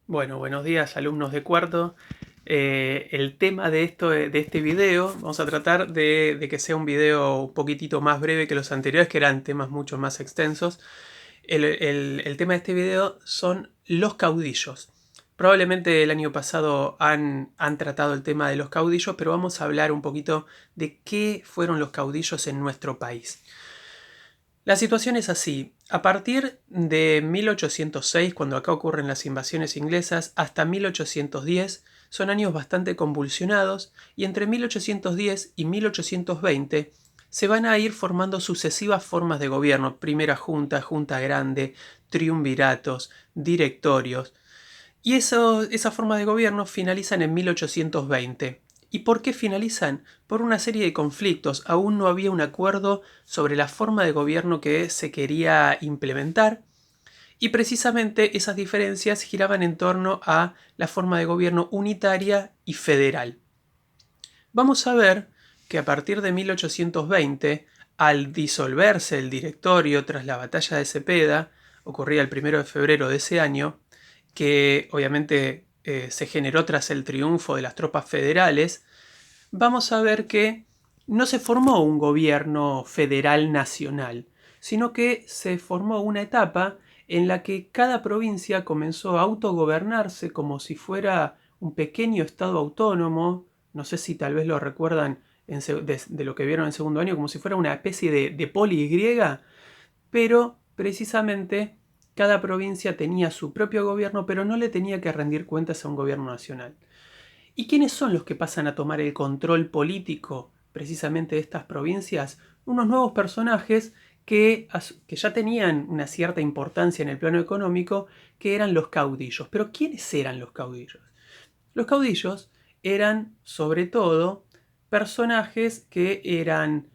Bueno, buenos días alumnos de cuarto. El tema de este video, vamos a tratar de que sea un video un poquitito más breve que los anteriores, que eran temas mucho más extensos. El tema de este video son los caudillos. Probablemente el año pasado han tratado el tema de los caudillos, pero vamos a hablar un poquito de qué fueron los caudillos en nuestro país. La situación es así. A partir de 1806, cuando acá ocurren las invasiones inglesas, hasta 1810, son años bastante convulsionados, y entre 1810 y 1820 se van a ir formando sucesivas formas de gobierno: primera junta, junta grande, triunviratos, directorios. Y esas formas de gobierno finalizan en 1820. ¿Y por qué finalizan? Por una serie de conflictos. Aún no había un acuerdo sobre la forma de gobierno que se quería implementar, y precisamente esas diferencias giraban en torno a la forma de gobierno unitaria y federal. Vamos a ver que a partir de 1820, al disolverse el directorio tras la batalla de Cepeda, ocurría el 1 de febrero de ese año, que obviamente se generó tras el triunfo de las tropas federales, vamos a ver que no se formó un gobierno federal nacional, sino que se formó una etapa en la que cada provincia comenzó a autogobernarse como si fuera un pequeño estado autónomo. No sé si tal vez lo recuerdan de lo que vieron en segundo año, como si fuera una especie de poli griega, pero precisamente cada provincia tenía su propio gobierno, pero no le tenía que rendir cuentas a un gobierno nacional. ¿Y quiénes son los que pasan a tomar el control político precisamente de estas provincias? Unos nuevos personajes que ya tenían una cierta importancia en el plano económico, que eran los caudillos. Pero ¿quiénes eran los caudillos? Los caudillos eran sobre todo personajes que eran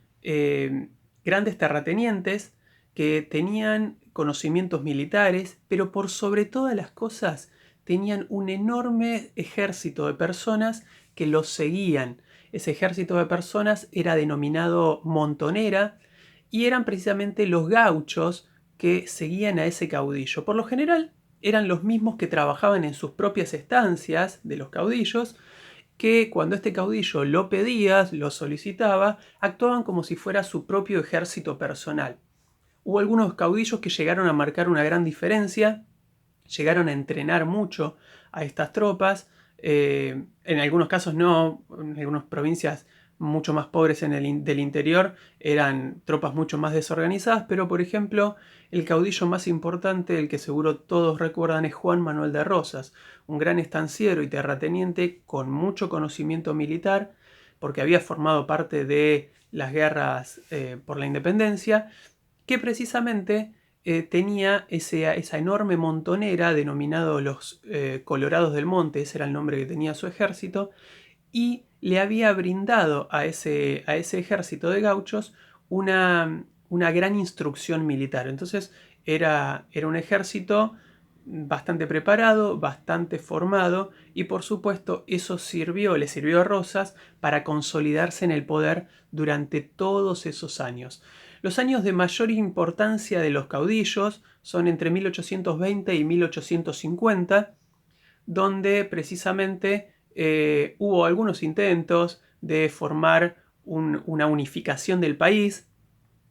grandes terratenientes, que tenían conocimientos militares, pero por sobre todas las cosas tenían un enorme ejército de personas que los seguían. Ese ejército de personas era denominado montonera, y eran precisamente los gauchos que seguían a ese caudillo. Por lo general eran los mismos que trabajaban en sus propias estancias de los caudillos, que cuando este caudillo lo pedía, lo solicitaba, actuaban como si fuera su propio ejército personal. Hubo algunos caudillos que llegaron a marcar una gran diferencia, llegaron a entrenar mucho a estas tropas. En algunos casos no, en algunas provincias mucho más pobres del interior eran tropas mucho más desorganizadas, pero por ejemplo el caudillo más importante, el que seguro todos recuerdan, es Juan Manuel de Rosas, un gran estanciero y terrateniente con mucho conocimiento militar, porque había formado parte de las guerras por la independencia, que precisamente tenía esa enorme montonera denominado los Colorados del Monte. Ese era el nombre que tenía su ejército, y le había brindado a ese ejército de gauchos una gran instrucción militar. Entonces era un ejército bastante preparado, bastante formado, y por supuesto eso le sirvió a Rosas para consolidarse en el poder durante todos esos años. Los años de mayor importancia de los caudillos son entre 1820 y 1850, donde precisamente hubo algunos intentos de formar una unificación del país,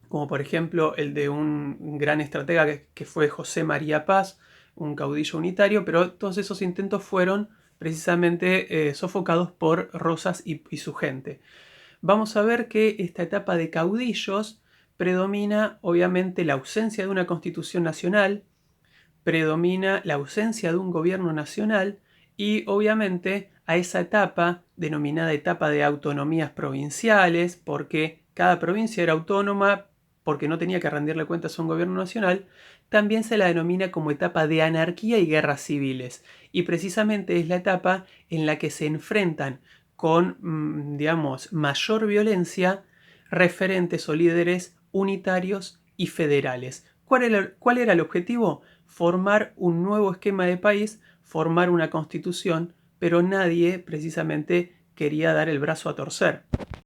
como por ejemplo el de un gran estratega que fue José María Paz, un caudillo unitario, pero todos esos intentos fueron precisamente sofocados por Rosas y su gente. Vamos a ver que esta etapa de caudillos predomina obviamente la ausencia de una constitución nacional, predomina la ausencia de un gobierno nacional, y obviamente a esa etapa, denominada etapa de autonomías provinciales, porque cada provincia era autónoma porque no tenía que rendirle cuentas a un gobierno nacional, también se la denomina como etapa de anarquía y guerras civiles. Y precisamente es la etapa en la que se enfrentan con, digamos, mayor violencia referentes o líderes unitarios y federales. ¿Cuál era el objetivo? Formar un nuevo esquema de país, formar una constitución, pero nadie precisamente quería dar el brazo a torcer.